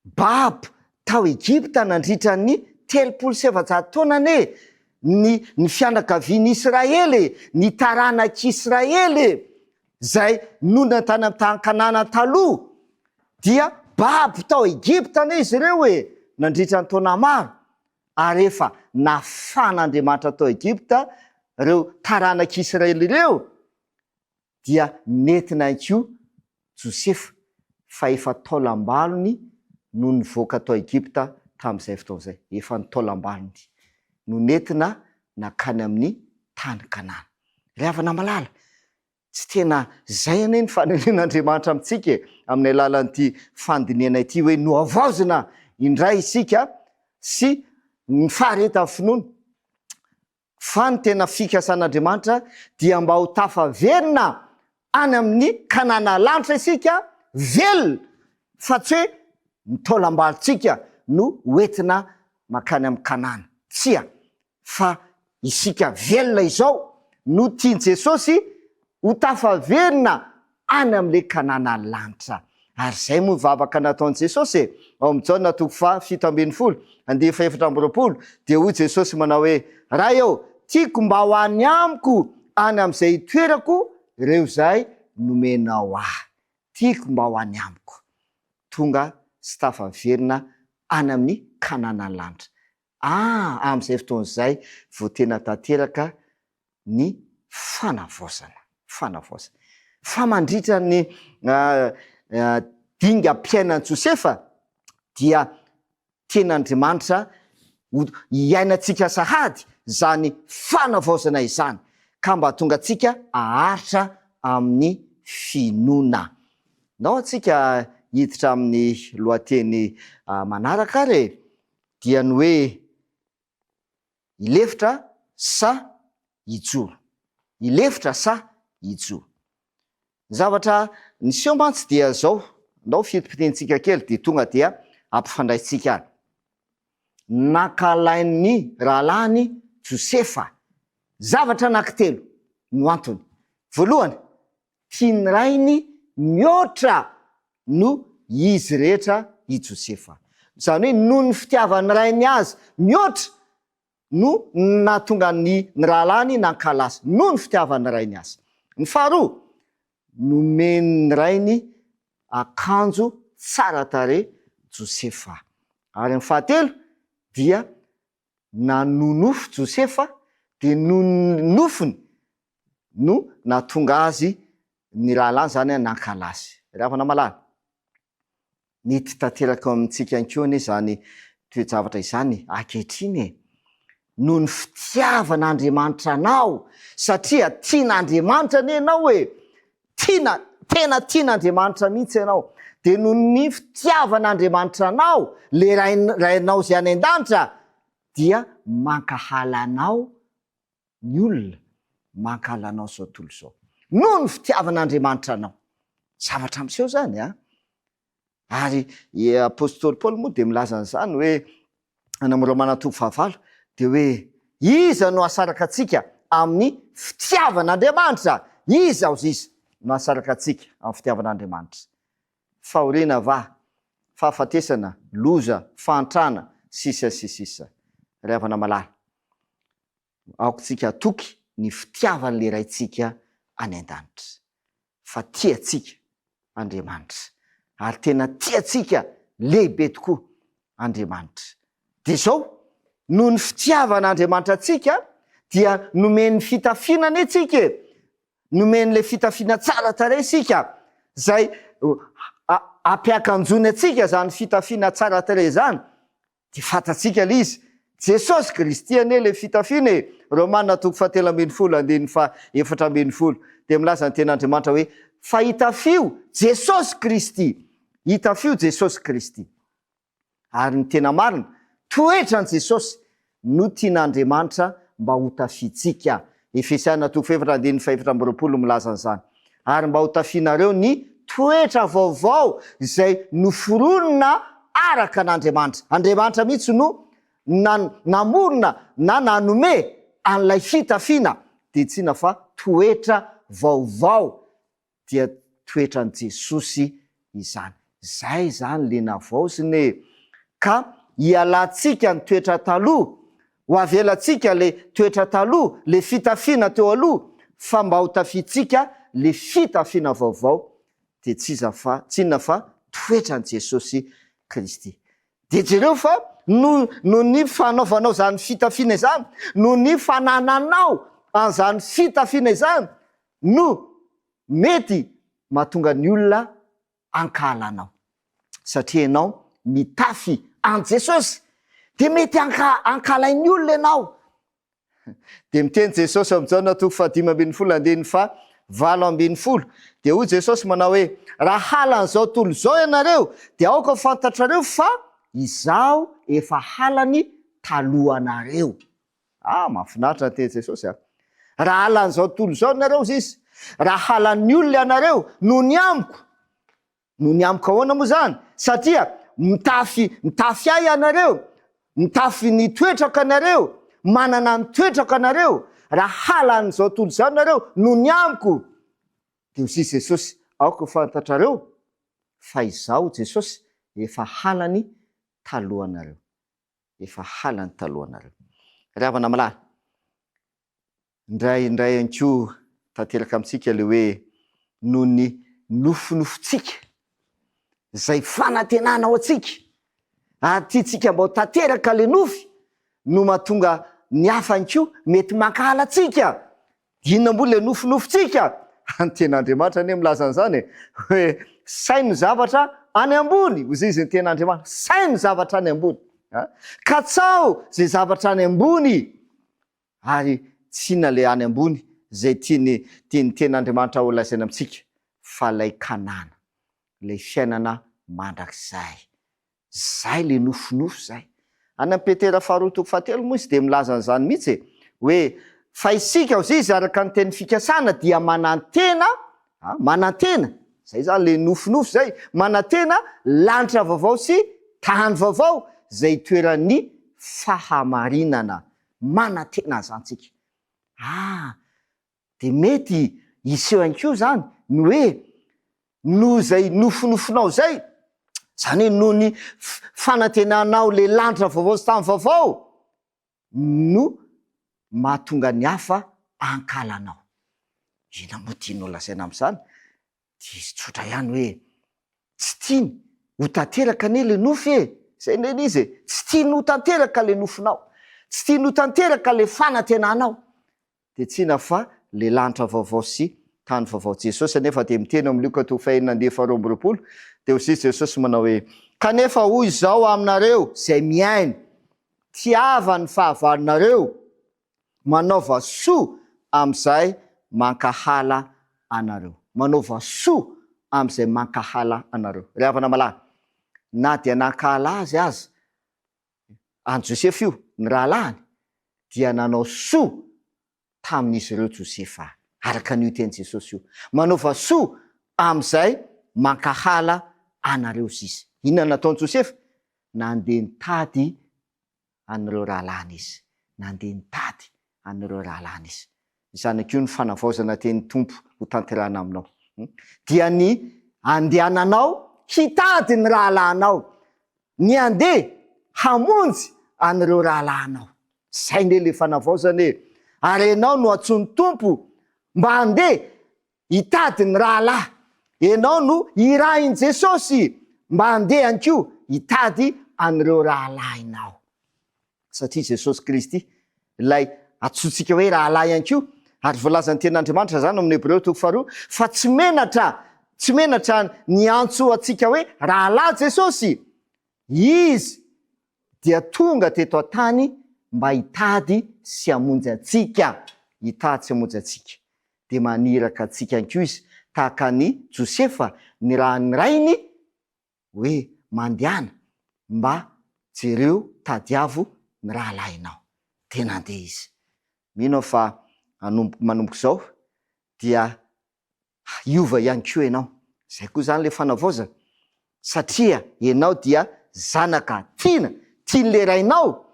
babo tao Egypta nandritra ny 700 taona ne ny fianakavian'i Israely, ny taranak'Israely zay nonona tany amin'ny tany Kanana taloha dia babo tao Egypta ne izy ireo nandritra ny taona maro ary efa nafan'Andriamanitra tao Egypta reo taranak'Israely ireo dia nentina ko Josefa fa efa taolam-balony no nivoaka tao Egypta tamin'izay fotoana izay, efa ny taolam-balony no nentina nakany amin'ny tany Kanana. Ry havana malala, tsy tena zay anie ny fanelen'Andriamanitra amintsika amin'ny alalan'ity fandiniana ity hoe noavaozina indray isika sy ny faharetany finoana fa ny tena fikasan'Andriamanitra dia mba ho tafaverina any amin'ny Kanana lanitra isika velona fa tsy hoe ny taolam-balontsika no hoentina makany amin'ny Kanana. Tsia fa isika velona izao no tiany Jesosy ho tafaverina any amin'le Kanana lanitra. Ary zay moa vavaka nataon'i Jesosy ao amin'ny Jaona 7:7-20 dia hoy Jesosy manao hoe raha eo tiako mba ho any amiko any amin'izay toerako ireo zay nomenao ahy, tiako mba ho any amiko, tonga sy tafaverina any amin'ny Kanana lanitra. Amin'izay fotoana izay vao tena tanteraka ny fanavaozana. Fa mandritra ny dingam-piainan'i Josefa dia tian'Andriamanitra hiainantsika sahady zany fanavaozana izany ka mba tonga atsika aharitra amin'ny finoana. Nao atsika hiditra amin'ny lohateny manaraka ary dia ny hoe ilefitra sa hijoro. Ilefitra sa hijoro. Zavatra niseho mantsy dia zao, nao fitipitentsika kely dia tonga dia ampifandraitsika ary. Nakalain'ny rahalany Josefa zavatra anankitelo no antony. Voalohany, tiany rainy mihoatra no izy rehetra i Josefa. Zany hoe noho ny fitiavany rainy azy mihoatra no natonga ny rahalany nankalasa, noho ny fitiavany rainy azy. Ny faharoa, nomeny rainy akanjo tsara tarehy Josefa. Ary ny fahatelo dia nanonofo Josefa dia nonofony no natonga azy ny rahalany zany nankalasy. Ry havana malala, mety tanteraka amintsika ankoany zany toe-javatra izany ankehitriny noho ny fitiavan'Andriamanitra anao, satria tian'Andriamanitra anie ianao hoe tena tian'Andriamanitra mihitsy ianao, dia noho ny fitiavan'Andriamanitra anao le rainao zay any an-danitra dia mankahalanao ny olona, mankahalanao zao tontolo zao noho ny fitiavan'Andriamanitra anao. Zavatra amseho zany Ary apôstôly Paoly moa dia milaza an'izany hoe any amin'ny Romana 9:9 dia hoe iza no asaraka atsika amin'ny fitiavan'Andriamanitra, iza ozy izy no asaraka atsika amin'ny fitiavan'Andriamanitra. Fahoriana va, fahafatesana, loza, fantrana, sisa. Ry havana malala, aokotsika atoky ny fitiavan'le raitsika any an-danitra, fa tiatsika Andriamanitra ary tena tiatsika lehibe tokoa Andriamanitra. Dia zao noho ny fitiavan'Andriamanitra atsika dia nomeny fitafiana atsika, nomeny le fitafiana tsara tarehy sika zay ampiakanjony atsika zany fitafiana tsara tarehy zany. Dia fatatsika le izy Jesosy Kristy anie le fitafiana. Romana 7:4-4 dia milaza ny ten'Andriamanitra hoe fa hitafio Jesosy Kristy, hitafio Jesosy Kristy. Ary ny tena marina, toetran' Jesosy no tian'Andriamanitra mba ho tafitsika. Efesiana 2:4-5 milaza an'izany. Ary mba ho tafinareo ny toetra vaovao izay noforonina araka an'Andriamanitra. Andriamanitra mihitsy no namorona na nanome an'ilay fitafiana, dia tsina fa toetra vaovao dia toetran' Jesosy izany. Zay zany le navaoziny ka hialantsika ny toetra taloha, ho avelantsika le toetra taloha, le fitafiana teo aloha, fa mba ho tafitsika le fitafiana vaovao dia tsinona fa toetran' Jesosy Kristy. de jereo fa no ny fanaovanao zany fitafiana izany no ny fanananao an'izany fitafiana izany no mety mahatonga ny olona ankalanao satria ianao mitafy an Jesosy de mety ankalainy olona ianao. De miteny Jesosy amin'izao toko 5:7 de hoy Jesosy manao hoe raha halan'izao tolo zao ianareo de aoka fantatrareo fa izaho efa halany talohanareo. Mahafinaritra teny Jesosy raha halan'izao tolo zao ianareo izy raha halan'ny olona ianareo no ny amiko ahoana moa zany satria mitafy ahy ianareo mitafy ny toetraka anareo manana ny toetraka anareo raha halan'izao tolo zao ianareo no ny amiko. De hoy Jesosy aoka fantatrareo fa izaho Jesosy efa halany talohanareo. Ry havana malala indray anko tanteraka amintsika le hoe no ny nofonofontsika zay fanantenana ao atsika atytsika mbao tanteraka le nofy no mahatonga ny hafa anko mety mankalatsika inona mbo le nofonofontsika. Anten'Andriamanitra anie milaza an'izany hoe sainy zavatra any ambony hozy izy ny ten'Andriamanitra sainy zavatra any ambony ka tsao zay zavatra any ambony ary tsina le any ambony zay tiany ten'Andriamanitra ho lazaina amintsika fa lay kanana lay fiainana mandrakizay zay le nofonofo zay. Any Petera 2:7 moa izy de milaza an'izany mihitsy hoe fa isika hozy izy araka ny teny fikasana dia manantena zay zany le nofonofo zay manantena lanitra vaovao sy tany vaovao zay toeran'ny fahamarinana manantena zantsika. De mety iseho anko zany no hoe no zay nofonofonao zay zany hoe no ny fanantenanao le lanitra vaovao sy tany vaovao no mahatonga ny hafa ankalanao. Ina moa tianao lazaina amin'izany de izy tsotra ihany hoe tsy tiany ho tanteraka anie le nofy zay neny izy tsy tiany ho tanteraka le nofinao tsy tiany ho tanteraka le fanantenanao de tsina fa le lanitra vaovao sy tany vaovao. Jesosy anefa de miteny amin'ny Luka 2:2 de hozy Jesosy manao hoe kanefa hoy izao aminareo zay miainy tiava ny fahavalonareo manaova soa am'izay mankahala anareo. Ry havana malala na dia nankala azy an Josefy io ny rahalahiny dia nanao soa tamin'izy ireo Josefa araka n'io teny Jesosy io manaova soa am'izay mankahala anareo izy. Inona nataony Josefa? Nandeha nitady an'ireo rahalahiny izy izany akio ny fanavaozana teny tompo ho tanterana aminao dia ny andehananao hitady ny rahalahinao ny andeha hamonjy an'ireo rahalahinao zay nde le fanavaozana ary ianao no atsony tompo mba andeha hitady ny rahalahy ianao no irahin' Jesosy mba andeha anko hitady an'ireo rahalahinao satria Jesosy Kristy lay atsotsika hoe rahalahy anko ary voalazany ten'Andriamanitra zany amin'ny Hebreo 4 fa tsy menatra ny antso atsika hoe rahalahy Jesosy izy dia tonga teto an-tany mba hitady sy hamonjy atsika de maniraka atsika anko izy tahaka ny Josefa ny raha ny rainy hoe mandehana mba jereo tadiavo ny rahalahinao de nandeha izy. Mino fa manomboka zao dia iova ihany ko ianao zay koa zany le fanavaozana satria ianao dia zanaka tian'le rainao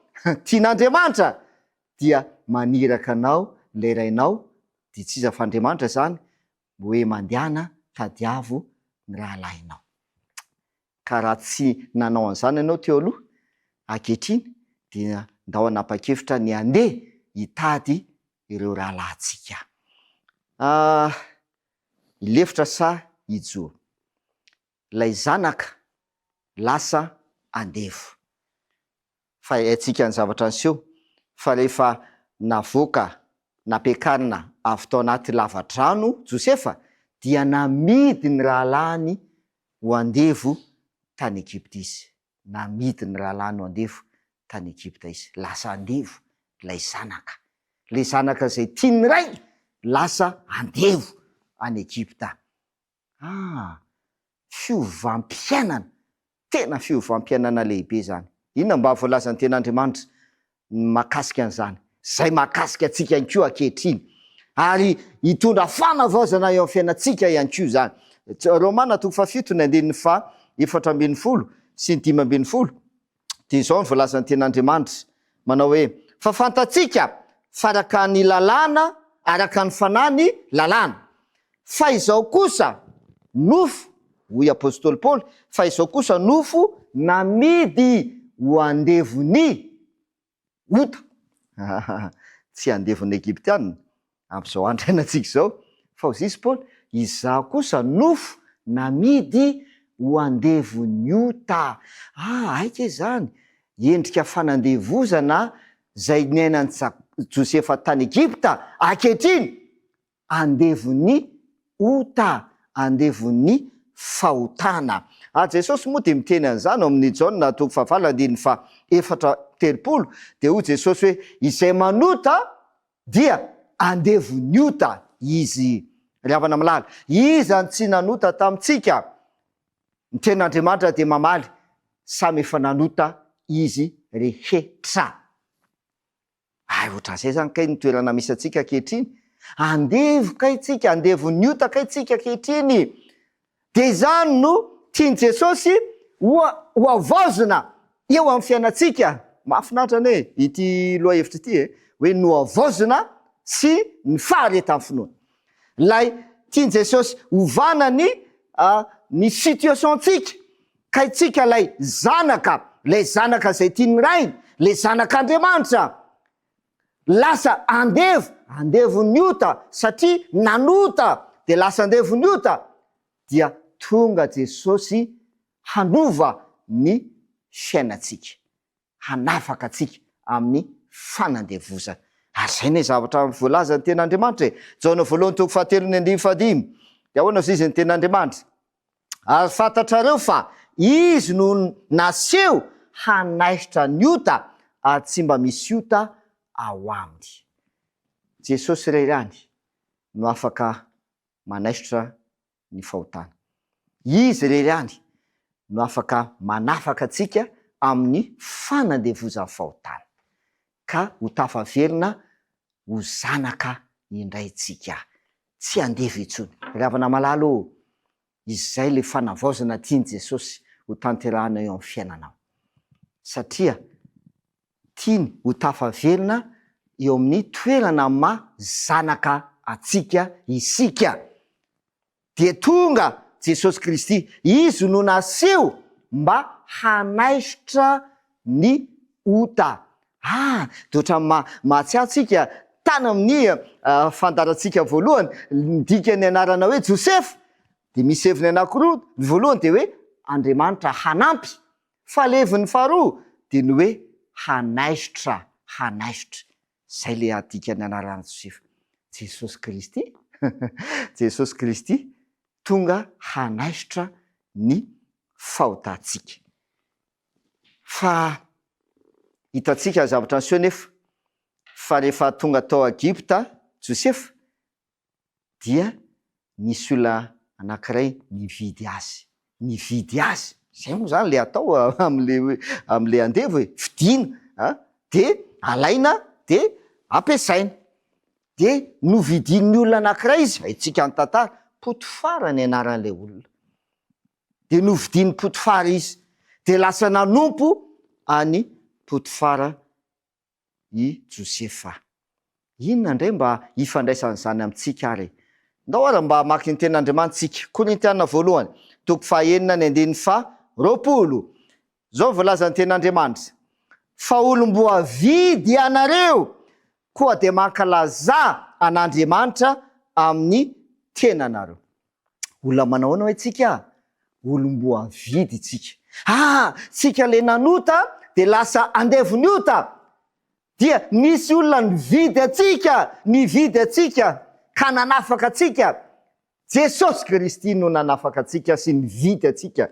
tian'Andriamanitra dia maniraka anao le rainao de tsy iza fa Andriamanitra zany hoe mandehana tadiavo ny rahalahinao. Ka raha tsy nanao an'izany ianao teo aloha ankehitriny dia ndao anapa-kevitra ny andeha hitady ireo rahalahintsika. Ilefitra sa hijoa lay zanaka lasa andevo fa atsika ny zavatra anseho fa rehefa navoaka nampiakarina avy tao anaty lavadrano Josefa dia namidy ny rahalany ho andevo tany Egypta izy. Namidy ny rahalany ho andevo tany Egypta izy. Lasa andevo lay zanaka. Le zanaka zay tiany ray lasa andevo any Egypta. Fiovampiainana, tena fiovampiainana lehibe zany. Inona mba voalazan'ny ten'Andriamanitra mahakasika an'izany? Zay mahakasika antsika ihany koa ankehitriny. Ary hitondra fanavaozana eo amin'ny fiainantsika ihany koa zany. Romana 7:4 sy 5:12 dia izao ny voalazan'ny ten'Andriamanitra manao hoe fa fantatsika faraka ny lalàna araka ny fanany lalàna. Fa izao kosa nofo, hoy apôstôly Paoly, fa izao kosa nofo namidy ho andevony ota. Tsy andevony Egyptianina amin'izao andrianantsika izao, fa hozy izy Paoly, izaho kosa nofo namidy ho andevony ota. Aika zany, endrika fanandevozana zay niainany Josefa tany Egypta ankehitriny andevony ota, andevony fahotana. Jesosy moa dia miteny an'izany amin'ny Jaona 4:4 dia hoy Jesosy hoe izay manota dia andevony ota izy. Ry havana malala, iza tsy nanota tamintsika? Ny ten'Andriamanitra dia mamaly samy efa nanota izy rehetra. Ohatran'izay zany kay ny toerana misy atsika ankehitriny. Andevo kay tsika, andevony ota kay tsika ankehitriny. Dia zany no tiany Jesosy ho avaozina eo amin'ny fiainantsika. Mahafinaritra ane ity loha hevitra ity hoe no avaozina sy ny faharetan'ny finoana. Lay tiany Jesosy hovana ny situationtsika kay tsika lay zanaka zay tiany rainy, lay zanak'Andriamanitra lasa andevony ota satria nanota dia lasa andevony ota. Dia tonga Jesosy hanova ny fiainantsika, hanafaka atsika amin'ny fanandevozana. Ary zay ny zavatra voalaza ny ten'Andriamanitra. Jaona 1:7-5 dia ahoana izy ny ten'Andriamanitra? Ary fantatrareo fa izy no naseho hanaisitra ny ota ary tsy mba misy ota ao aminy. Jesosy iray ihany no afaka manaisitra ny fahotana. Izy iray ihany no afaka manafaka atsika amin'ny fanandevozan'ny fahotana ka ho tafavelona ho zanaka indray tsika, tsy andevo intsony. Ry havana malalo, izay le fanavaozana tiany Jesosy ho tanterahana eo amin'ny fiainanao, satria tiany ho tafavelona eo amin'ny toerana zanaka atsika isika. Dia tonga Jesosy Kristy, izy no naseho mba hanaisitra ny ota. Dia ohatran'ny mahatsiaro tsika tany amin'ny fandarantsika voalohany, dikany anarana hoe Josefa, dia misy heviny anankiroa. Ny voalohany dia hoe Andriamanitra hanampy, fa leviny faharoa dia ny hoe hanaisitra. Zay le adikany anarana Josefa. Jesosy Kristy Jesosy Kristy tonga hanaisitra ny fahotantsika. Fa hitatsika zavatra anseho nefa fa rehefa tonga tao Egypta Josefa dia nisy olona anankiray nividy azy. Zay moa zany le atao am'le andevo hoe vidiana, dia alaina dia ampiasaina. Dia novidin'ny olona anankiray izy, haitsika ny tantara, Potifara ny anaran'ilay olona. Dia novidin'ny Potifara izy, dia lasa nanompo any Potifara i Josefa. Inona indray mba hifandraisan'izany amintsika ary? Ndao ara mba maki ny ten'Andriamanitsika. Korintiana 1:9-20. Zao voalaza ny ten'Andriamanitra. Fa olom-boavidy anareo koa dia mankalaza an'Andriamanitra amin'ny tenanareo. Olona manahoana hoe tsika? Olom-boavidy tsika. Tsika le nanota de lasa andevony ota dia misy olona nividy atsika ka nanafaka atsika. Jesosy Kristy no nanafaka atsika sy nividy atsika.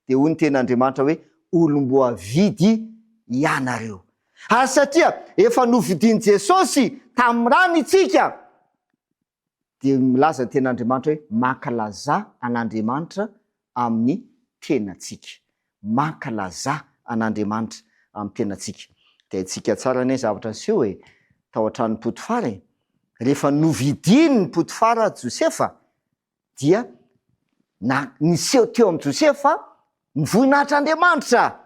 De hoy ny ten'Andriamanitra hoe olom-boa vidy ianareo. Ary satria efa novidiany Jesosy tamin'ny rano itsika, de milaza ny ten'Andriamanitra hoe mankalaza an'Andriamanitra amin'ny tenatsika. Mankalaza an'Andriamanitra amin'ny tenatsika. De itsika tsara ne zavatra seho hoe tao an-tranon'ny Potifara rehefa novidiny ny Potifara Josefa dia niseho teo amin'ny Josefa ny voninahitran'Andriamanitra.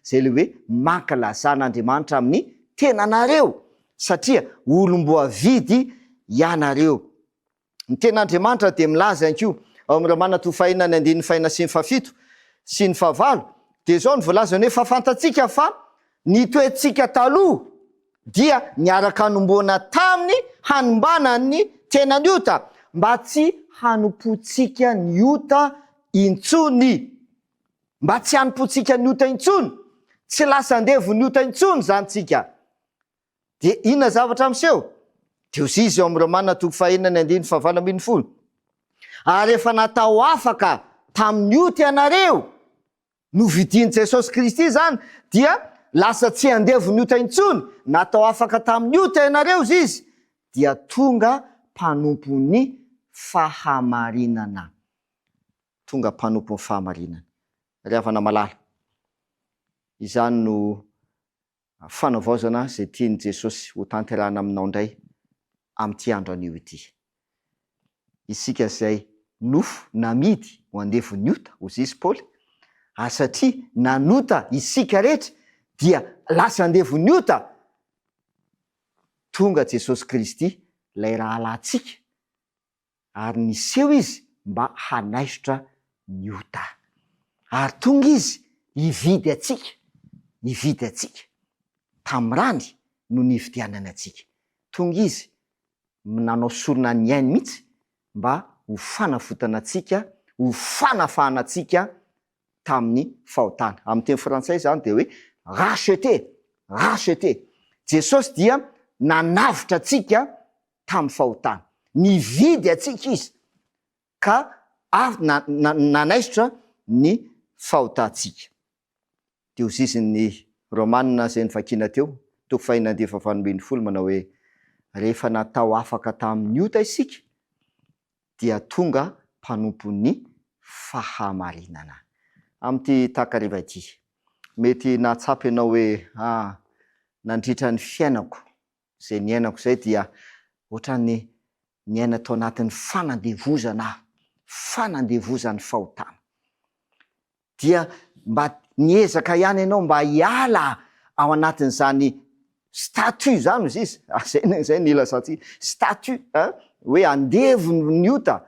Zay le hoe mankalaza an'Andriamanitra amin'ny tenanareo satria olom-boa vidy ianareo. Ny ten'Andriamanitra de milaza anko ao amin'ny Romana 4:5 sy ny 7 de zao ny voalaza hoe fa fantatsika fa ny toetsika taloha dia niaraka hanomboana taminy hanombana ny tenany ota mba tsy hanompotsika ny ota intsony. Mba tsy hanompotsika ny ota intsony, tsy lasa andevo ny ota intsony zany tsika. De inona zavatra amseho? De ozy izy ao amin'ny Romana 4:5-7. Ary efa natao afaka tamin'ny ota ianareo novidiny Jesosy Kristy zany dia lasa tsy andevo ny ota intsony, natao afaka tamin'ny ota ianareo izy dia tonga mpanompo ny fahamarinana. Tonga mpanompo ny fahamarinana. Ry havana malala, izany no fanavaozana zay tiany Jesosy ho tanterahana aminao indray amin'ity andro anio ity. Isika zay nofo namidy ho andevo ny ota, hozy izy Paoly, ary satria nanota isika rehetra dia lasa andevo ny ota, tonga Jesosy Kristy lay rahalatsika ary niseho izy mba hanaisitra ny ota. Ary tonga izy hividy atsika tamin'ny rany no nividianana atsika. Tonga izy nanao solona ny ainy mihitsy mba ho fanafotana atsika, ho fanafahana atsika tamin'ny fahotana. Amin'ny teny frantsay zany de hoe racheté. Jesosy dia nanavitra atsika tamin'ny fahotana, nividy atsika izy ka nanaisitra ny fahotantsika. De ozy izy ny Romanina zay nivakina teo 5:20 manao hoe rehefa natao afaka tamin'ny ota isika dia tonga mpanompo ny fahamarinana. Amin'ity takariva ity mety nahatsapy ianao hoe nandritra ny fiainako zay niainako zay dia ohatrany niaina tao anatin'ny fanandevozany fahotana. Dia mba niezaka ihany ianao mba hiala ao anatin'izany statut zany izy izy. Zay nilazatsika statut hoe andevo ny ota.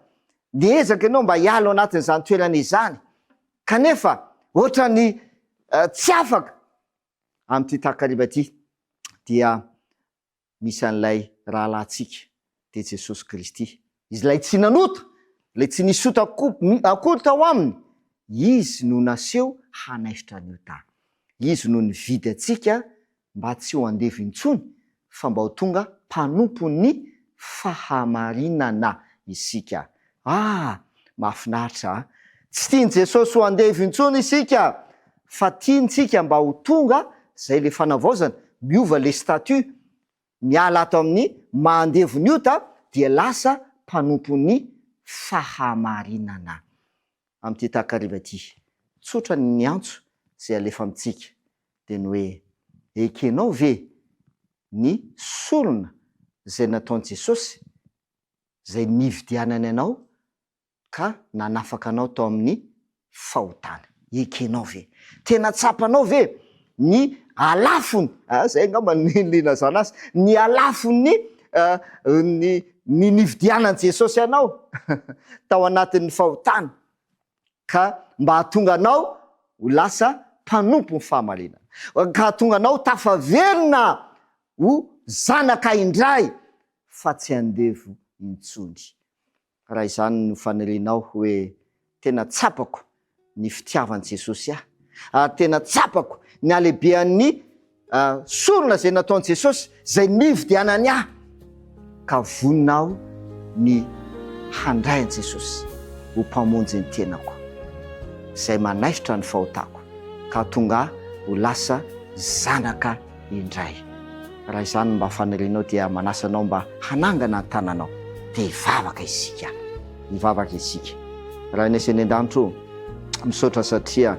Niezaka ianao mba hiala ao anatin'izany toerana izany. Kanefa ohatrany tsy afaka. Amin'ity takariva ity dia misy an'ilay rahalatsika de Jesosy Kristy. Izy lay tsy nanota, lay tsy nisota akory tao aminy. Izy no naseho hanaisitra ny ota. Izy no nividy atsika mba tsy ho andevo intsony fa mba ho tonga mpanompo ny fahamarinana isika. Mahafinaritra. Tsy tiany Jesosy ho andevo intsony isika fa tiantsika mba ho tonga zay le fanavaozana miova le statut, miala ato amin'ny mahandevo ny ota dia lasa mpanompo ny fahamarinana. Amin'ity takariva ity tsotra ny antso zay alefa amitsika de ny hoe ekenao ve ny solona zay nataony Jesosy zay nividianany anao ka nanafaka anao tao amin'ny fahotana. Ekenao ve? Tena tsapanao ve ny alafony? Zay ngamba nilina zana azy. Ny alafony ny nividianany Jesosy anao tao anatin'ny fahotana ka mba hahatonga anao ho lasa mpanompo ny fahamarinana. Ka hahatonga anao tafaverina ho zanaka indray fa tsy andevo intsony. Raha izany no fanelinao hoe tena tsapako ny fitiavan'i Jesosy ary tena tsapako ny alehibean'ny sorona zay nataon'i jesosy zay mividianany ahy ka voninao ny handray an' jesosy ho mpamonjy ny tenako izay manaisitra ny fahotako ka tonga ho lasa zanaka indray. Raha izany mba fanerenao dia manasanao mba hanangana ny tananao dia hivavaka isika, hivavaka isika. Raha inay ny an-danitro misaotra satria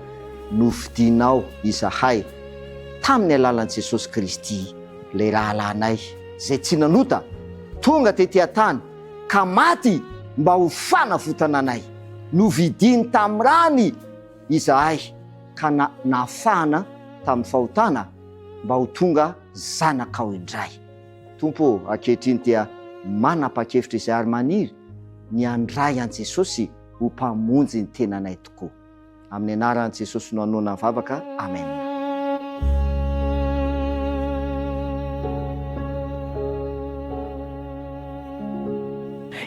novidinao izahay tamin'ny alalan'i Jesosy Kristy ilay rahalanay zay tsy nanota tonga tetỳ tany ka maty mba ho fanafotana anay, novidiny tamin'ny rany izahay ka nafana tamin'ny fahotana mba ho tonga zanakao indray. Tompo ankehitriny dia manapa-kevitra izay ary maniry ny andray an' Jesosy ho mpamonjy ny tenanay tokoa. Amin'ny anaran'i Jesosy no anoana ny vavaka. Amen.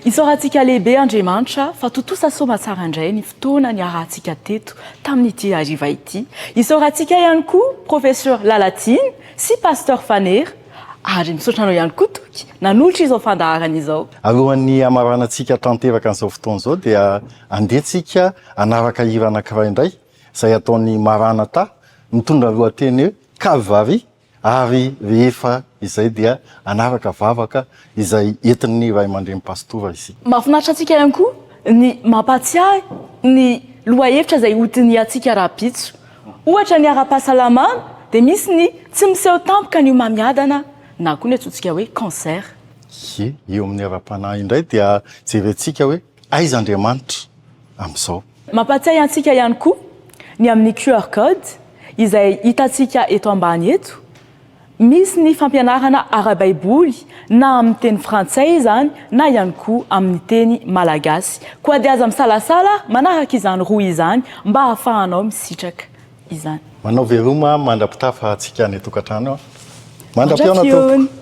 Isaorantsika lehibe Andriamanitra fa totosa soma tsara indray ny fotoana ny arahantsika teto tamin'ity hariva ity. Isaorantsika ihany koa professeur Lalatine sy pasteur Faner ary misaotra anao ihany koa toky nanolotra izao fandaharana izao. Alohan'ny amaranantsika tantevaka an'izao fotoana izao dia andehantsika anaraka hira anankiray indray izay ataon'ny Maranata mitondra lohateny hoe Calvary ary rehefa izay dia anaraka vavaka izay entin'ny ray aman-dren'ny pastora izy. Mahafinaritra antsika ihany koa ny mampatsiahy ny lohahevitra izay hotiny antsika raha-pitso. Ohatra ny ara-pahasalamana dia misy ny tsy miseho tampoka ny homamiadana na koa ny atsotsika hoe cancer. Eo amin'ny ara-panahy indray dia jerentsika hoe aiz'Andriamanitra amin'izao. Mampatsiahy antsika ihany koa ny amin'ny QR code izay hitantsika eto ambany eto. Misy ny fampianarana ara-baiboly na amin'ny teny frantsay izany na ihany koa amin'ny teny malagasy. Koa dia aza misalasala manaraka izany roa izany mba hahafahanao misitraka izany. Manao veroma mandrapitafa antsika ny tokantrano. Mandra-piona tompo.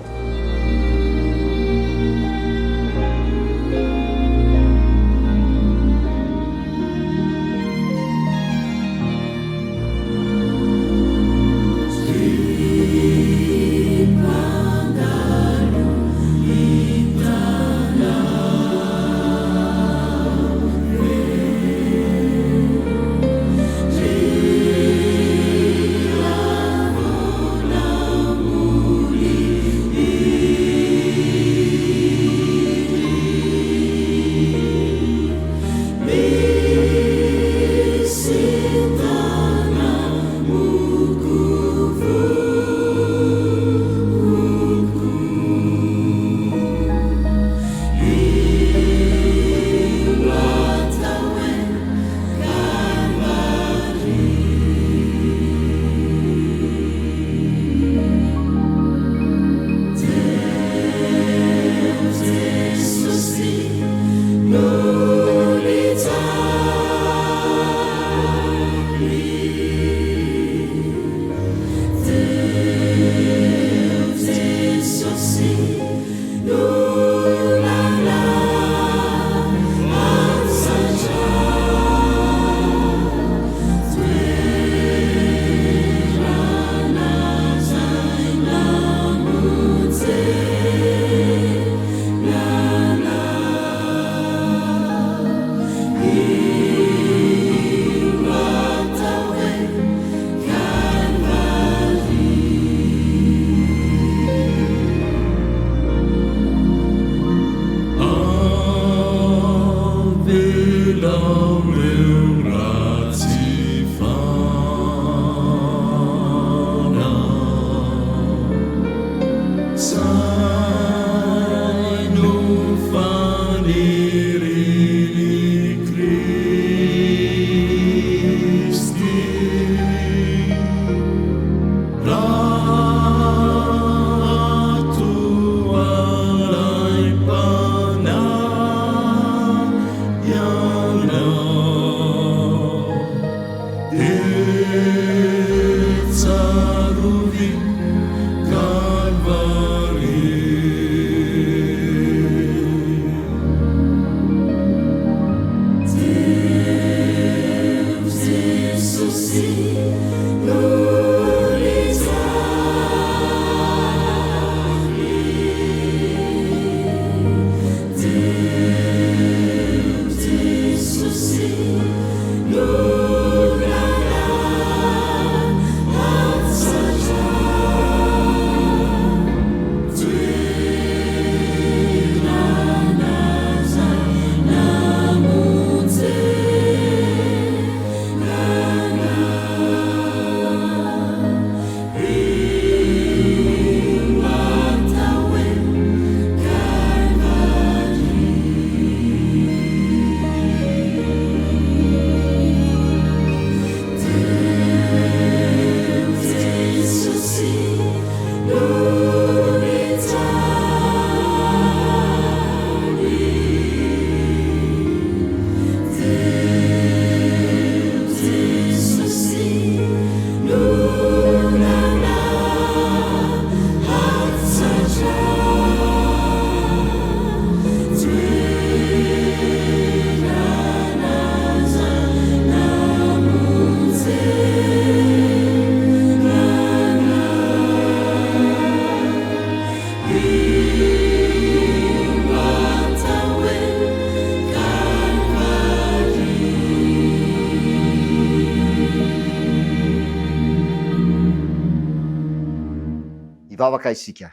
ivavaka isika.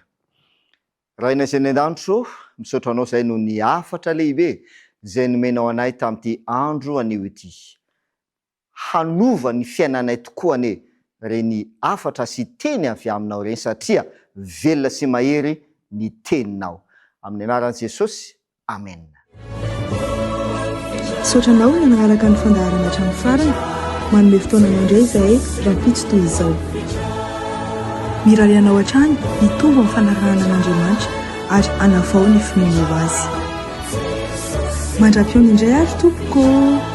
Raha inay zay ny an-danitro misaotra anao zay no ny afatra lehibe zay nomenao anay tamin'ity andro anio ity. Hanova ny fiainanay tokoa ane reny afatra sy teny avy aminao reny satria velona sy mahery ny teninao. Amin'ny anaran'i Jesosy. Amen. Saotranao ny nanaraka ny fandaharana hatramin'ny farany, manome fotoana mandray zahay rahampitso toy izao. Miraly anao hatrany mitombo amin'ny fanarahana an'Andriamanitra ary anavao ny finoana azy. Mandra-piona indray ary tompoko.